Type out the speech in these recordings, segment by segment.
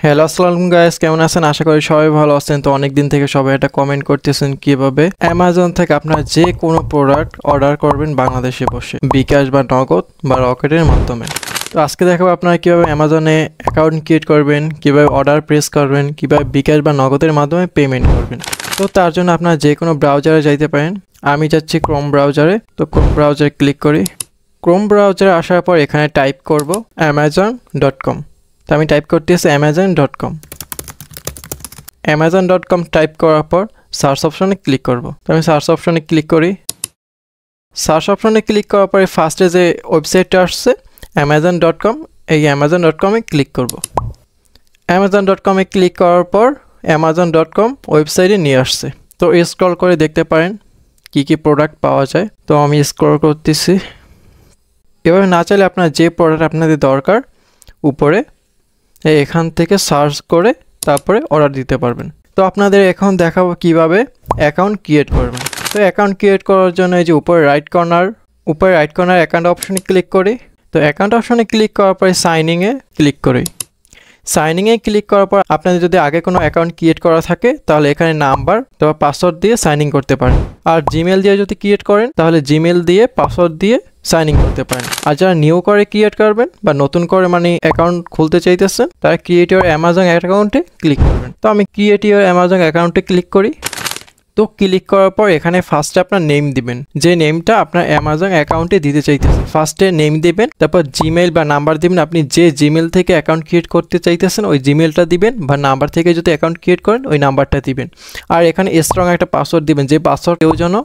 Hello আসসালামু guys, কেমন আছেন? আশা করি সবাই ভালো আছেন। তো অনেক দিন থেকে সবাই এটা কমেন্ট করতেছেন কিভাবে অ্যামাজন থেকে আপনারা যে কোনো প্রোডাক্ট অর্ডার করবেন বাংলাদেশে বসে, বিকাশ বা নগদ বা রকেটের মাধ্যমে। তো আজকে দেখাবো আপনারা কিভাবে অ্যামাজনে অ্যাকাউন্ট ক্রিয়েট করবেন, কিভাবে অর্ডার প্রেস করবেন, কিভাবে বিকাশ বা নগদের মাধ্যমে পেমেন্ট করবেন। তো তার জন্য আপনারা যে কোনো ব্রাউজারে যাইতে পারেন। আমি যাচ্ছি ক্রোম ব্রাউজারে। তো ক্রোম ব্রাউজারে ক্লিক করি। ক্রোম ব্রাউজারে আসার পর এখানে টাইপ করব amazon.com। তো আমি টাইপ করতেছি amazon.com। amazon.com টাইপ করার পর সার্চ অপশনে ক্লিক করব। তো আমি সার্চ অপশনে ক্লিক করি। সার্চ অপশনে ক্লিক করার পরে ফার্স্টে যে ওয়েবসাইটটা আসছে amazon.com, এই amazon.com-এ ক্লিক করব। amazon.com-এ ক্লিক করার পর amazon.com ওয়েবসাইটে নিয়ে আসছে। তো স্ক্রল করে দেখতে পারেন কি কি প্রোডাক্ট পাওয়া যায়। তো আমি স্ক্রল করতেছি। এভাবে না চাইলে আপনার যে প্রোডাক্ট আপনাদের দরকার উপরে এখান থেকে সার্চ করে তারপরে অর্ডার দিতে পারবেন। তো আপনাদের এখন দেখাবো কিভাবে অ্যাকাউন্ট ক্রিয়েট করবেন। তো অ্যাকাউন্ট ক্রিয়েট করার জন্য এই যে উপরে রাইট কর্নার অ্যাকাউন্ট অপশনে ক্লিক করি। তো অ্যাকাউন্ট অপশনে ক্লিক করার পরে সাইনিংয়ে ক্লিক করি। সাইনিংয়ে ক্লিক করার পর আপনাদের যদি আগে কোনো অ্যাকাউন্ট ক্রিয়েট করা থাকে তাহলে এখানে নাম্বার অথবা পাসওয়ার্ড দিয়ে সাইন ইন করতে পারেন। আর জিমেল দিয়ে যদি ক্রিয়েট করেন তাহলে জিমেল দিয়ে পাসওয়ার্ড দিয়ে সাইন ইন করতে পারেন। আর যারা নিউ করে ক্রিয়েট করবেন বা নতুন করে অ্যাকাউন্ট খুলতে চাইতেছেন তারা ক্রিয়েট ইওর অ্যামাজন অ্যাকাউন্টে ক্লিক করবেন। তো আমি ক্রিয়েট ইওর অ্যামাজন অ্যাকাউন্টে ক্লিক করি। তো ক্লিক করার পর এখানে ফার্স্টে আপনার নেম দিবেন, যে নেমটা আপনার অ্যামাজন অ্যাকাউন্টে দিতে চাইতেছেন। ফার্স্টে নেম দিবেন, তারপর জিমেইল বা নাম্বার দিবেন। আপনি যে জিমেল থেকে অ্যাকাউন্ট ক্রিয়েট করতে চাইতেছেন ওই জিমেলটা দিবেন, বা নাম্বার থেকে যদি অ্যাকাউন্ট ক্রিয়েট করেন ওই নাম্বারটা দিবেন। আর এখানে স্ট্রং একটা পাসওয়ার্ড দিবেন, যে পাসওয়ার্ড কেউ যেন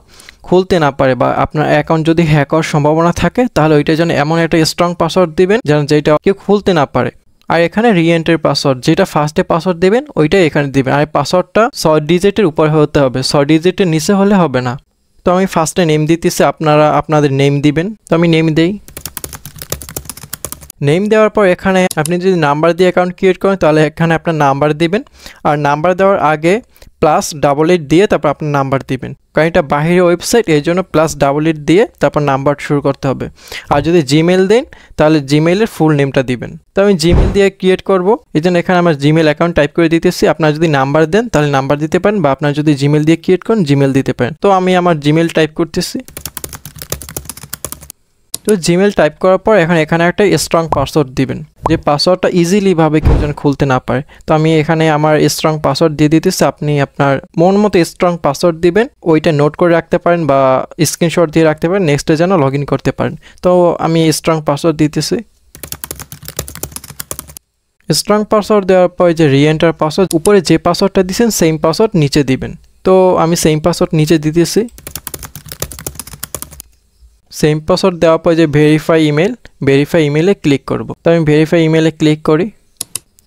খুলতে না পারে, বা আপনার অ্যাকাউন্ট যদি হ্যাক হওয়ার সম্ভাবনা থাকে তাহলে ওইটা যেন এমন একটা স্ট্রং পাসওয়ার্ড দিবেন যেন যেটা কেউ খুলতে না পারে। আর এখানে রিএন্টার পাসওয়ার্ড, যেটা ফার্স্টে পাসওয়ার্ড দেবেন ওইটাই এখানে দিবেন। আর পাসওয়ার্ডটা 6 ডিজিটের উপর হতে হবে, 6 ডিজিটের নিচে হলে হবে না। তো আমি ফার্স্টে নেম দিতেছি, আপনারা আপনাদের নেম দিবেন। তো আমি নেম দেই। নেম দেওয়ার পর এখানে আপনি যদি নাম্বার দিয়ে অ্যাকাউন্ট ক্রিয়েট করেন তাহলে এখানে আপনার নাম্বার দিবেন। আর নাম্বার দেওয়ার আগে +8 দিয়ে তারপর আপনার নাম্বার দিবেন, কারণ এটা বাহিরের ওয়েবসাইট, এই জন্য +8 দিয়ে তারপর নাম্বার শুরু করতে হবে। আর যদি জিমেল দেন তাহলে জিমেলের ফুল নেমটা দিবেন। তো আমি জিমেল দিয়ে ক্রিয়েট করব, এই জন্য এখানে আমার জিমেল অ্যাকাউন্ট টাইপ করে দিতেছি। আপনারা যদি নাম্বার দেন তাহলে নাম্বার দিতে পারেন, বা আপনারা যদি জিমেল দিয়ে ক্রিয়েট করেন জিমেল দিতে পারেন। তো আমি আমার জিমেল টাইপ করতেছি। তো জিমেল টাইপ করার পর এখানে একটা স্ট্রং পাসওয়ার্ড দিবেন, যে পাসওয়ার্ডটা ইজিলিভাবে কেউ যেন খুলতে না পারে। তো আমি এখানে আমার স্ট্রং পাসওয়ার্ড দিয়ে দিতেছি। আপনি আপনার মন মতো স্ট্রং পাসওয়ার্ড দিবেন, ওইটা নোট করে রাখতে পারেন বা স্ক্রিনশট দিয়ে রাখতে পারেন, নেক্সটে যেন লগ ইন করতে পারেন। তো আমি স্ট্রং পাসওয়ার্ড দিতেছি। স্ট্রং পাসওয়ার্ড দেওয়ার পর যে রিএন্টার পাসওয়ার্ড, উপরে যে পাসওয়ার্ডটা দিয়েছেন সেম পাসওয়ার্ড নিচে দিবেন। তো আমি সেম পাসওয়ার্ড নিচে দিতেছি। সেম পাসওয়ার্ড দেওয়ার পর যে ভেরিফাই ইমেলে ক্লিক করব। তো আমি ভেরিফাই ইমেলে ক্লিক করি।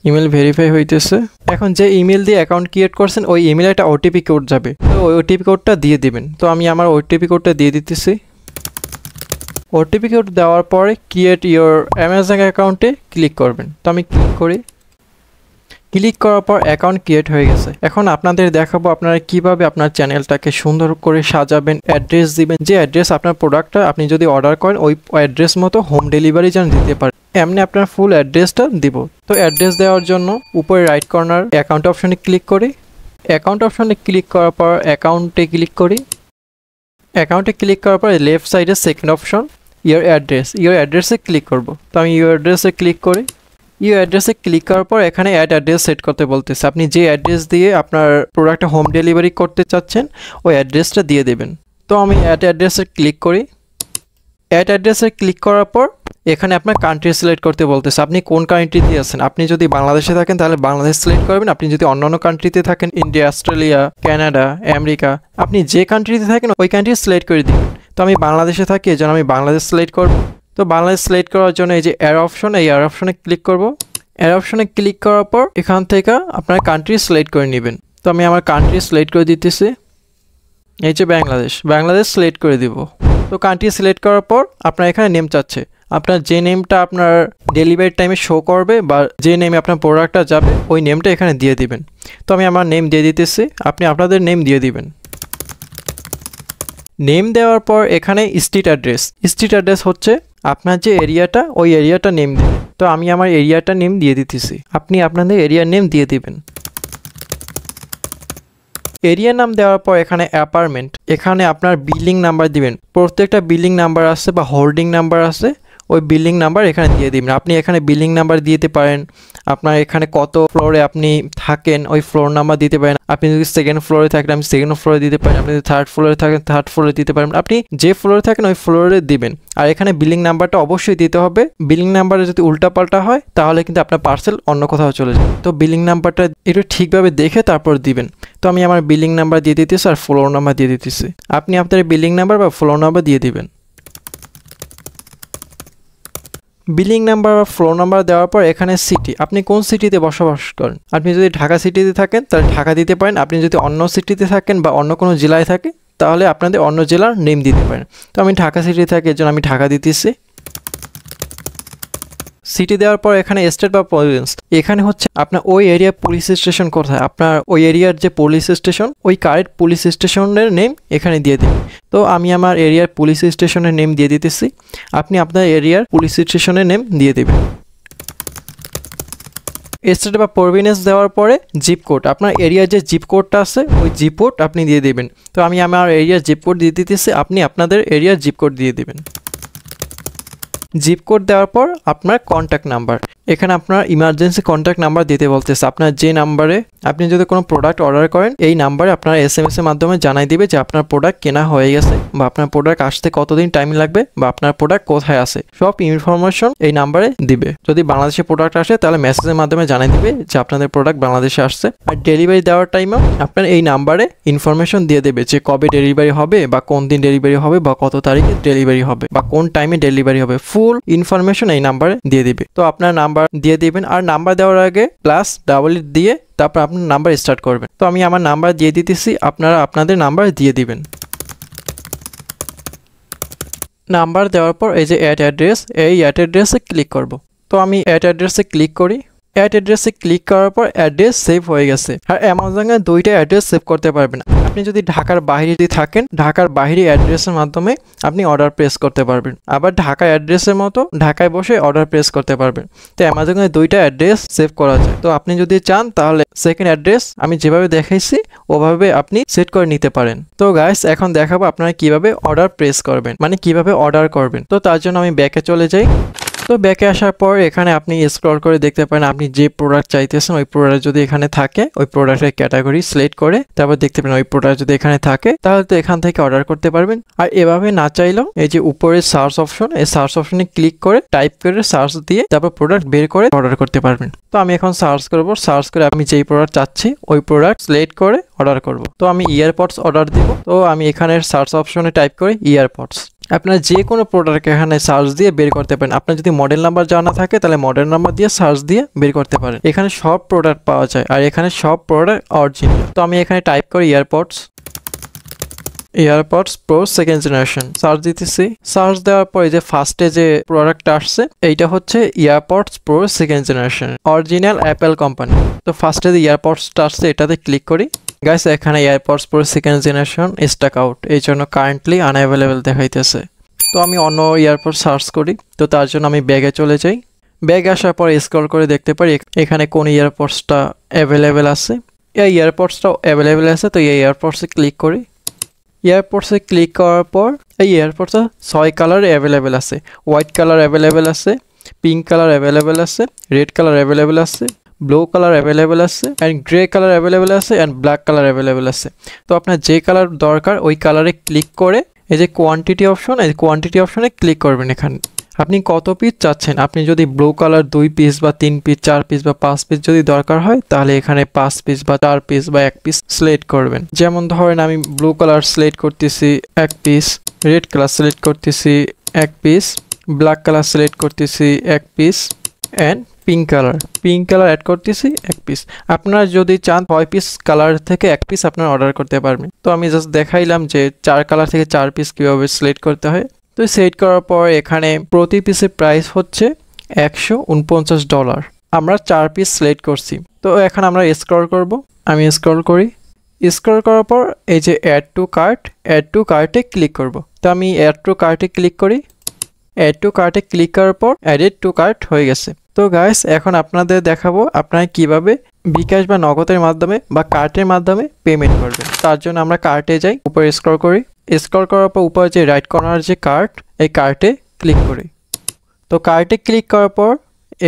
ইমেল ভেরিফাই হইতেছে। এখন যে ইমেল দিয়ে অ্যাকাউন্ট ক্রিয়েট করছেন ওই ইমেলে একটা ওটিপি কোড যাবে, তো ওই ওটিপি কোডটা দিয়ে দিবেন। তো আমি আমার ওটিপি কোডটা দিয়ে দিতেছি। ওটিপি কোড দেওয়ার পরে ক্রিয়েট ইওর অ্যামাজন অ্যাকাউন্টে ক্লিক করবেন। তো আমি ক্লিক করি। ক্লিক করার পর অ্যাকাউন্ট ক্রিয়েট হয়ে গেছে। এখন আপনাদের দেখাবো আপনারা কিভাবে আপনার চ্যানেলটাকে সুন্দর করে সাজাবেন, অ্যাড্রেস দিবেন, যে অ্যাড্রেস আপনার প্রোডাক্টটা আপনি যদি অর্ডার করেন ওই অ্যাড্রেস মতো হোম ডেলিভারি যেন দিতে পারেন। এমনি আপনার ফুল অ্যাড্রেসটা দিব। তো অ্যাড্রেস দেওয়ার জন্য উপরে রাইট কর্নার অ্যাকাউন্ট অপশনে ক্লিক করি। অ্যাকাউন্ট অপশনে ক্লিক করার পর অ্যাকাউন্টে ক্লিক করি। অ্যাকাউন্টে ক্লিক করার পর লেফট সাইডে সেকেন্ড অপশন ইওর অ্যাড্রেসে ক্লিক করব। তো আমি ইওর অ্যাড্রেসে ক্লিক করি। ইউ অ্যাড্রেসে ক্লিক করার পর এখানে অ্যাড অ্যাড্রেস সেট করতে বলতেছে। আপনি যে অ্যাড্রেস দিয়ে আপনার প্রোডাক্টটা হোম ডেলিভারি করতে চাচ্ছেন ওই অ্যাড্রেসটা দিয়ে দেবেন। তো আমি অ্যাড অ্যাড্রেসে ক্লিক করি। অ্যাড অ্যাড্রেসে ক্লিক করার পর এখানে আপনার কান্ট্রি সিলেক্ট করতে বলতেছে, আপনি কোন কান্ট্রিতে আছেন। আপনি যদি বাংলাদেশে থাকেন তাহলে বাংলাদেশ সিলেক্ট করবেন। আপনি যদি অন্যান্য কান্ট্রিতে থাকেন, ইন্ডিয়া, অস্ট্রেলিয়া, কানাডা, আমেরিকা, আপনি যে কান্ট্রিতে থাকেন ওই কান্ট্রি সিলেক্ট করে দিবেন। তো আমি বাংলাদেশে থাকি, এই জন্য আমি বাংলাদেশ সিলেক্ট করব। তো বাংলাদেশ সিলেক্ট করার জন্য এই যে এয়ার অপশনে ক্লিক করব। এর অপশনে ক্লিক করার পর এখান থেকে আপনার কান্ট্রি সিলেক্ট করে নেবেন। তো আমি আমার কান্ট্রি সিলেক্ট করে দিতেছি। এই যে বাংলাদেশ সিলেক্ট করে দিব। তো কান্ট্রি সিলেক্ট করার পর আপনার এখানে নেম চাচ্ছে, আপনার যে নেমটা আপনার ডেলিভারি টাইমে শো করবে বা যে নেমে আপনার প্রোডাক্টটা যাবে ওই নেমটা এখানে দিয়ে দিবেন। তো আমি আমার নেম দিয়ে দিতেছি, আপনি আপনাদের নেম দিয়ে দিবেন। নেম দেওয়ার পর এখানে স্ট্রিট অ্যাড্রেস হচ্ছে আপনার যে এরিয়াটা ওই এরিয়াটা নেম দিবেন। তো আমি আমার এরিয়াটা নেম দিয়ে দিতেছি, আপনি আপনাদের এরিয়ার নেম দিয়ে দিবেন। এরিয়া নাম দেওয়ার পর এখানে অ্যাপার্টমেন্ট, এখানে আপনার বিল্ডিং নাম্বার দিবেন। প্রত্যেকটা বিল্ডিং নাম্বার আছে বা হোল্ডিং নাম্বার আছে, ওই বিল্ডিং নাম্বার এখানে দিয়ে দিবেন। আপনি এখানে বিল্ডিং নাম্বার দিতে পারেন, আপনার এখানে কত ফ্লোরে আপনি থাকেন ওই ফ্লোর নাম্বার দিতে পারেন। আপনি যদি সেকেন্ড ফ্লোরে থাকেন আমি সেকেন্ড ফ্লোরে দিতে পারেন, আপনি যদি থার্ড ফ্লোরে থাকেন থার্ড ফ্লোরে দিতে পারেন, আপনি যে ফ্লোরে থাকেন ওই ফ্লোরে দিবেন। আর এখানে বিল্ডিং নাম্বারটা অবশ্যই দিতে হবে, বিল্ডিং নাম্বারে যদি উল্টাপাল্টা হয় তাহলে কিন্তু আপনার পার্সেল অন্য কোথাও চলে যায়। তো বিল্ডিং নাম্বারটা একটু ঠিকভাবে দেখে তারপর দিবেন। তো আমি আমার বিল্ডিং নাম্বার দিয়ে দিতেছি আর ফ্লোর নাম্বার দিয়ে দিতেছি, আপনি আপনার বিল্ডিং নাম্বার বা ফ্লোর নাম্বার দিয়ে দিবেন। বিলিং নাম্বার বা ফ্লোর নাম্বার দেওয়ার পর এখানে সিটি, আপনি কোন সিটিতে বসবাস করেন। আপনি যদি ঢাকা সিটিতে থাকেন তাহলে ঢাকা দিতে পারেন, আপনি যদি অন্য সিটিতে থাকেন বা অন্য কোনো জেলায় থাকে তাহলে আপনাদের অন্য জেলার নেম দিতে পারেন। তো আমি ঢাকা সিটিতে থাকি এর জন্য আমি ঢাকা দিতেছি। সিটি দেওয়ার পর এখানে স্টেট বা প্রভিন্স, এখানে হচ্ছে আপনার ওই এরিয়ার পুলিশ স্টেশন কোথায়, আপনার ওই এরিয়ার যে পুলিশ স্টেশন ওই কারেক্ট পুলিশ স্টেশনের নেম এখানে দিয়ে দিন। তো আমি আমার এরিয়ার পুলিশ স্টেশনের নেম দিয়ে দিতেছি, আপনি আপনার এরিয়ার পুলিশ স্টেশনের নেম দিয়ে দেবেন। স্টেট বা প্রভিন্স দেওয়ার পরে জিপ কোড, আপনার এরিয়ার যে জিপ কোডটা আছে ওই জিপ কোড আপনি দিয়ে দেবেন। তো আমি আমার এরিয়ার জিপ কোড দিয়ে দিতেছি, আপনি আপনাদের এরিয়ার জিপ কোড দিয়ে দেবেন। জিপ কোড দেওয়ার পর আপনার কন্ট্যাক্ট নাম্বার, এখানে আপনার ইমার্জেন্সি কন্ট্যাক্ট নাম্বার দিতে বলতেছে। আপনার যে নাম্বারে আপনি যদি কোনো প্রোডাক্ট অর্ডার করেন এই নাম্বারে আপনার SMS এর মাধ্যমে জানাই দিবে যে আপনার প্রোডাক্ট কেনা হয়ে গেছে বা আপনার প্রোডাক্ট আসতে কতদিন টাইম লাগবে বা আপনার প্রোডাক্ট কোথায় আছে, সব ইনফরমেশন এই নাম্বারে দিবে। যদি বাংলাদেশে প্রোডাক্ট আসে তাহলে মেসেজের মাধ্যমে জানাই দিবে যে আপনাদের প্রোডাক্ট বাংলাদেশে আসছে। আর ডেলিভারি দেওয়ার টাইমেও আপনার এই নাম্বারে ইনফরমেশন দিয়ে দেবে যে কবে ডেলিভারি হবে বা কোন দিন ডেলিভারি হবে বা কত তারিখে ডেলিভারি হবে বা কোন টাইমে ডেলিভারি হবে, ফুল ইনফরমেশন এই নাম্বারে দিয়ে দিবে। তো আপনার নাম্বার দিয়ে দিবেন, আর নাম্বার দেওয়ার আগে +8 দিয়ে তারপর আপনার নাম্বার স্টার্ট করবেন। তো আমি আমার নাম্বার দিয়ে দিতেছি, আপনারা আপনাদের নাম্বার দিয়ে দিবেন। নাম্বার দেওয়ার পর এই যে অ্যাড অ্যাড্রেস, এই অ্যাড অ্যাড্রেসে ক্লিক করব। তো আমি অ্যাড অ্যাড্রেসে ক্লিক করি, অ্যাড অ্যাড্রেসে ক্লিক করার পর অ্যাড্রেস সেভ হয়ে গেছে। আর অ্যামাজনে 2টা অ্যাড্রেস সেভ করতে পারবেন। আপনি যদি ঢাকার বাইরে যদি থাকেন ঢাকার বাইরে অ্যাড্রেসের মাধ্যমে আপনি অর্ডার প্লেস করতে পারবেন, আবার ঢাকা অ্যাড্রেসের মতো ঢাকায় বসে অর্ডার প্লেস করতে পারবেন। তো অ্যামাজনে 2টা অ্যাড্রেস সেভ করা যায়। তো আপনি যদি চান তাহলে সেকেন্ড অ্যাড্রেস আমি যেভাবে দেখাইছি ওভাবে আপনি সেট করে নিতে পারেন। তো গাইস এখন দেখাবো আপনারা কিভাবে অর্ডার প্লেস করবেন, মানে কিভাবে অর্ডার করবেন। তো তার জন্য আমি ব্যাকে চলে যাই। তো ব্যাকে আসার পর এখানে আপনি স্ক্রল করে দেখতে পারেন আপনি যে প্রোডাক্ট চাইতেছেন ওই প্রোডাক্ট যদি এখানে থাকে ওই প্রোডাক্টের ক্যাটাগরি সিলেক্ট করে তারপর দেখতে পারেন ওই প্রোডাক্ট যদি এখানে থাকে তাহলে তো এখান থেকে অর্ডার করতে পারবেন। আর এভাবে না চাইলেও এই যে উপরে সার্চ অপশন, এই সার্চ অপশনে ক্লিক করে টাইপ করে সার্চ দিয়ে তারপর প্রোডাক্ট বের করে অর্ডার করতে পারবেন। তো আমি এখন সার্চ করব, সার্চ করে আমি যেই প্রোডাক্ট চাচ্ছি ওই প্রোডাক্ট সিলেক্ট করে অর্ডার করব। তো আমি ইয়ারপডস অর্ডার দিব। তো আমি এখানে সার্চ অপশনে টাইপ করি ইয়ারপডস। আপনারা যে কোনো প্রোডাক্ট এখানে সার্চ দিয়ে বের করতে পারেন। আপনার যদি মডেল নাম্বার জানা থাকে তাহলে মডেল নাম্বার দিয়ে সার্চ দিয়ে বের করতে পারেন। এখানে সব প্রোডাক্ট পাওয়া যায় আর এখানে সব প্রোডাক্ট অরিজিনাল। তো আমি এখানে টাইপ করি EarPods pro second generation, search দিতেছি। সার্চ দেওয়ার পর এই যে ফার্স্টে যে প্রোডাক্টটা আসছে এইটা হচ্ছে EarPods pro second generation original Apple company. তো ফার্স্টে যে ইয়ারপডসটা আসছে এটাতে ক্লিক করি। গাইস এখানে AirPods pro second generation stock out, এই জন্য কারেন্টলি আনঅ্যাভেলেবেল দেখাইতেছে। তো আমি অন্য এয়ারপড সার্চ করি। তো তার জন্য আমি ব্যাগে চলে যাই। ব্যাগে আসার পর স্ক্রল করে দেখতে পারি এখানে কোন এয়ারপডসটা অ্যাভেলেবেল আছে। এই এয়ারপডসটাও অ্যাভেলেবেল আছে। তো এই এয়ারপডসে ক্লিক করি। এয়ারপডসে ক্লিক করার পর এই এয়ারপডসটা 6 কালার অ্যাভেলেবেল আছে। হোয়াইট কালার অ্যাভেলেবেল আছে, পিঙ্ক কালার অ্যাভেলেবেল আছে, রেড কালার অ্যাভেলেবেল আছে, ব্লু কালার অ্যাভেলেবেল আছে অ্যান্ড গ্রে কালার অ্যাভেলেবেল আছে অ্যান্ড ব্ল্যাক কালার অ্যাভেলেবেল আছে। তো আপনার যে কালার দরকার ওই কালারে ক্লিক করে এই যে কোয়ান্টিটি অপশন, এই কোয়ান্টিটি অপশনে ক্লিক করবেন। এখানে আপনি কত পিস চাচ্ছেন, আপনি যদি ব্লু কালার 2 পিস বা 3 পিস 4 পিস বা 5 পিস যদি দরকার হয় তাহলে এখানে 5 পিস বা 4 পিস বা 1 পিস সিলেক্ট করবেন। যেমন ধরেন আমি ব্লু কালার সিলেক্ট করতেছি 1 পিস, রেড কালার সিলেক্ট করতেছি 1 পিস, ব্ল্যাক কালার সিলেক্ট করতেছি 1 piece and pink colour add করতেছি 1 পিস। আপনারা যদি চান 6 পিস কালার থেকে 1 পিস আপনারা অর্ডার করতে পারবেন। তো আমি জাস্ট দেখাইলাম যে 4 কালার থেকে 4 পিস কীভাবে সিলেক্ট করতে হয়। তো সিলেক্ট করার পর এখানে প্রতি পিসের প্রাইস হচ্ছে $149। আমরা 4 পিস সিলেক্ট করছি। তো এখন আমরা স্ক্রল করব। আমি স্ক্রল করি। স্ক্রল করার পর এই যে অ্যাড টু কার্টে ক্লিক করব। তো আমি অ্যাড টু কার্টে ক্লিক করি। অ্যাড টু কার্টে ক্লিক করার পর অ্যাডেড টু কার্ট হয়ে গেছে। তো গাইস এখন আপনাদের দেখাবো আপনারা কিভাবে বিকাশ বা নগদের মাধ্যমে বা কার্টের মাধ্যমে পেমেন্ট করবেন। তার জন্য আমরা কার্টে যাই, উপরে স্ক্রল করি, স্ক্রল করার পর উপরে যে রাইট কর্নার যে কার্ট, এই কার্টে ক্লিক করি। তো কার্টে ক্লিক করার পর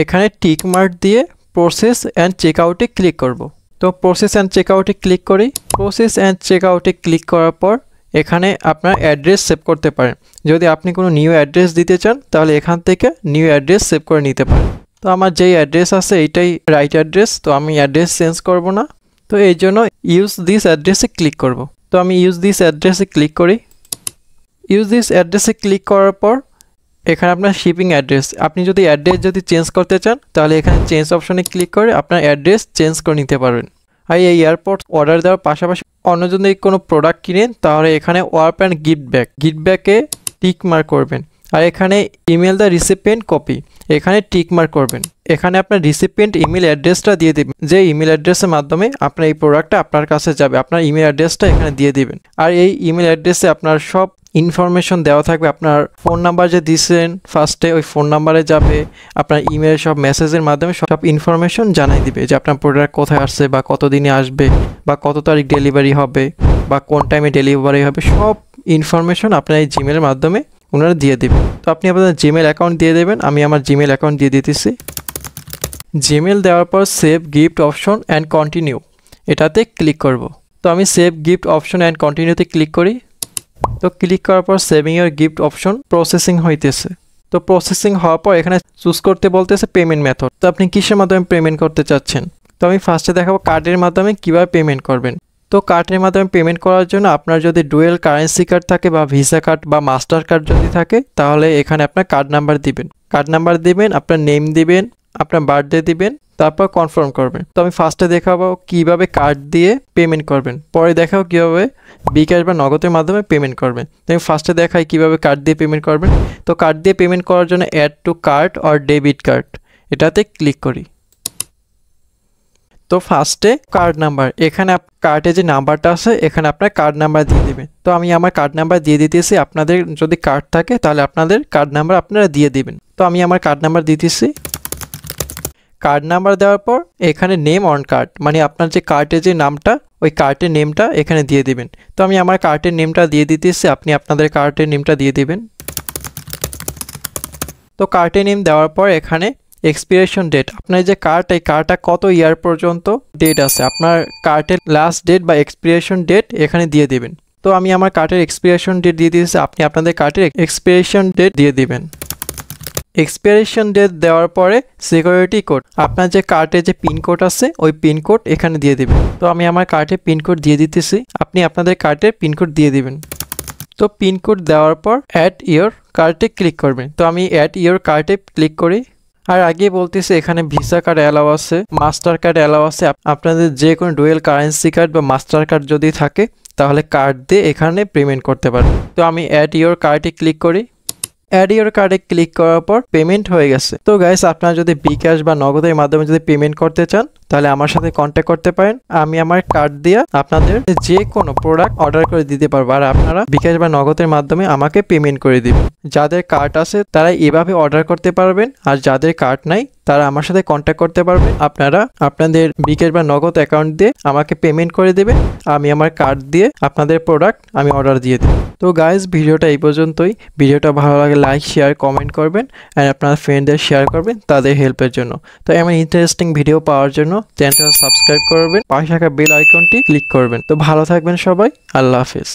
এখানে টিক মার্ক দিয়ে প্রসেস অ্যান্ড চেক আউটে ক্লিক করব। তো প্রসেস অ্যান্ড চেক আউটে ক্লিক করি। প্রসেস অ্যান্ড চেক আউটে ক্লিক করার পর এখানে আপনার অ্যাড্রেস সেভ করতে পারেন। যদি আপনি কোনো নিউ অ্যাড্রেস দিতে চান তাহলে এখান থেকে নিউ অ্যাড্রেস সেভ করে নিতে পারেন। তো আমার যেই অ্যাড্রেস আছে এইটাই রাইট অ্যাড্রেস, তো আমি অ্যাড্রেস চেঞ্জ করব না। তো এই জন্য ইউজ দিস অ্যাড্রেসে ক্লিক করব। তো আমি ইউজ দিস অ্যাড্রেসে ক্লিক করি। ইউজ দিস অ্যাড্রেসে ক্লিক করার পর এখানে আপনার শিপিং অ্যাড্রেস, আপনি যদি অ্যাড্রেস যদি চেঞ্জ করতে চান তাহলে এখানে চেঞ্জ অপশনে ক্লিক করে আপনার অ্যাড্রেস চেঞ্জ করে নিতে পারবেন। আর এই এয়ারপোর্ট অর্ডার দেওয়ার পাশাপাশি অন্য যদি কোনো প্রোডাক্ট কিনেন তাহলে এখানে ওয়ার্প অ্যান্ড গিফট ব্যাকে টিক মার্ক করবেন। আর এখানে ইমেল দ্য রিসিপিয়েন্ট কপি, এখানে টিক মার্ক করবেন। এখানে আপনার রিসিপিয়েন্ট ইমেল অ্যাড্রেসটা দিয়ে দেবেন, যে ইমেল অ্যাড্রেসের মাধ্যমে আপনার এই প্রোডাক্টটা আপনার কাছে যাবে, আপনার ইমেল অ্যাড্রেসটা এখানে দিয়ে দিবেন। আর এই ইমেল অ্যাড্রেসে আপনার সব ইনফরমেশন দেওয়া থাকবে। আপনার ফোন নাম্বার যে দিয়েছেন ফার্স্টে, ওই ফোন নাম্বারে যাবে, আপনার ইমেল সব মেসেজের মাধ্যমে সব ইনফরমেশন জানাই দিবে যে আপনার প্রোডাক্ট কোথায় আসছে বা কত দিনে আসবে বা কত তারিখ ডেলিভারি হবে বা কোন টাইমে ডেলিভারি হবে, সব ইনফরমেশন আপনার এই জিমেলের মাধ্যমে ওনারা দিয়ে দেবেন। তো আপনি আপনাদের জিমেল অ্যাকাউন্ট দিয়ে দেবেন। আমি আমার জিমেল অ্যাকাউন্ট দিয়ে দিতেছি। জিমেল দেওয়ার পর save gift option and continue, এটাতে ক্লিক করব। তো আমি সেভ গিফট অপশন অ্যান্ড কন্টিনিউতে ক্লিক করি। তো ক্লিক করার পর সেভিং ইয়ার গিফট অপশন প্রসেসিং হইতেছে। তো প্রসেসিং হওয়ার পর এখানে চুজ করতে বলতেছে পেমেন্ট মেথড। তো আপনি কিসের মাধ্যমে পেমেন্ট করতে চাচ্ছেন? তো আমি ফার্স্টে দেখাবো কার্ডের মাধ্যমে কিভাবে পেমেন্ট করবেন। তো কার্ডের মাধ্যমে পেমেন্ট করার জন্য আপনার যদি ডুয়েল কারেন্সি কার্ড থাকে বা ভিসা কার্ড বা মাস্টার কার্ড যদি থাকে তাহলে এখানে আপনার কার্ড নাম্বার দিবেন। কার্ড নাম্বার দিবেন, আপনার নেম দিবেন, আপনার বার্থডে দিবেন, তারপর কনফার্ম করবেন। তো আমি ফার্স্টে দেখাবো কিভাবে কার্ড দিয়ে পেমেন্ট করবেন, পরে দেখাবো কিভাবে বিকাশ বা নগদের মাধ্যমে পেমেন্ট করবেন। তো আমি ফার্স্টে দেখাই কিভাবে কার্ড দিয়ে পেমেন্ট করবেন। তো কার্ড দিয়ে পেমেন্ট করার জন্য add to card or debit card, এটাতে ক্লিক করি। তো ফার্স্টে কার্ড নাম্বার, এখানে কার্ডে যে নাম্বারটা আছে এখানে আপনার কার্ড নাম্বার দিয়ে দেবেন। তো আমি আমার কার্ড নাম্বার দিয়ে দিতেছি। আপনাদের যদি কার্ড থাকে তাহলে আপনাদের কার্ড নাম্বার আপনারা দিয়ে দিবেন। তো আমি আমার কার্ড নাম্বার দিতেছি। কার্ড নাম্বার দেওয়ার পর এখানে নেম অন কার্ড, মানে আপনার যে কার্ডের যে নামটা ওই কার্ডের নেমটা এখানে দিয়ে দিবেন। তো আমি আমার কার্ডের নেমটা দিয়ে দিতেছি, আপনি আপনাদের কার্ডের নেমটা দিয়ে দিবেন। তো কার্ডের নেম দেওয়ার পর এখানে এক্সপিরেশন ডেট, আপনার যে কার্ড এই কার্ডটা কত ইয়ার পর্যন্ত ডেট আছে, আপনার কার্ডের লাস্ট ডেট বা এক্সপিরেশন ডেট এখানে দিয়ে দিবেন। তো আমি আমার কার্ডের এক্সপিরেশন ডেট দিয়ে দিয়েছি, আপনি আপনাদের কার্ডের এক্সপিরেশন ডেট দিয়ে দিবেন। এক্সপিরেশন ডেট দেওয়ার পরে সিকিউরিটি কোড, আপনার যে কার্ডে যে পিনকোড আছে ওই পিনকোড এখানে দিয়ে দিবেন। তো আমি আমার কার্ডে পিনকোড দিয়ে দিতেছি, আপনি আপনাদের কার্ডে পিনকোড দিয়ে দিবেন। তো পিনকোড দেওয়ার পর অ্যাড ইয়োর কার্ডে ক্লিক করবেন। তো আমি অ্যাড ইয়োর কার্ডে ক্লিক করি। আর আগে বলতেছে এখানে ভিসা কার্ড অ্যালাউ আছে, মাস্টার কার্ড অ্যালাউ আছে। আপনাদের যে কোনো ডুয়েল কারেন্সি কার্ড বা মাস্টার কার্ড যদি থাকে তাহলে কার্ড দিয়ে এখানে পেমেন্ট করতে পারবেন। তো আমি অ্যাড ইয়োর কার্ডে ক্লিক করি। অ্যাড ইয়োর কার্ডে ক্লিক করার পর পেমেন্ট হয়ে গেছে। তো গাইস আপনারা যদি বিকাশ বা নগদের মাধ্যমে যদি পেমেন্ট করতে চান তাহলে আমার সাথে কন্ট্যাক্ট করতে পারেন। আমি আমার কার্ড দিয়ে আপনাদের যে কোনো প্রোডাক্ট অর্ডার করে দিতে পারবো আর আপনারা বিকাশ বা নগদের মাধ্যমে আমাকে পেমেন্ট করে দিবেন। যাদের কার্ড আছে তারা এভাবে অর্ডার করতে পারবেন, আর যাদের কার্ড নাই তারা আমার সাথে কন্ট্যাক্ট করতে পারবেন। আপনারা আপনাদের বিকাশ বা নগদ অ্যাকাউন্ট দিয়ে আমাকে পেমেন্ট করে দেবেন, আমি আমার কার্ড দিয়ে আপনাদের প্রোডাক্ট আমি অর্ডার দিয়ে দেব। তো গাইস ভিডিওটা এই পর্যন্তই। ভিডিওটা ভালো লাগে লাইক শেয়ার কমেন্ট করবেন, আর আপনার ফ্রেন্ডদের শেয়ার করবেন তাদের হেল্পের জন্য। তো এমন ইন্টারেস্টিং ভিডিও পাওয়ার জন্য চ্যানেলটা সাবস্ক্রাইব করবেন, পাশে থাকা বেল আইকনটি ক্লিক করবেন। তো ভালো থাকবেন সবাই, আল্লাহ হাফেজ।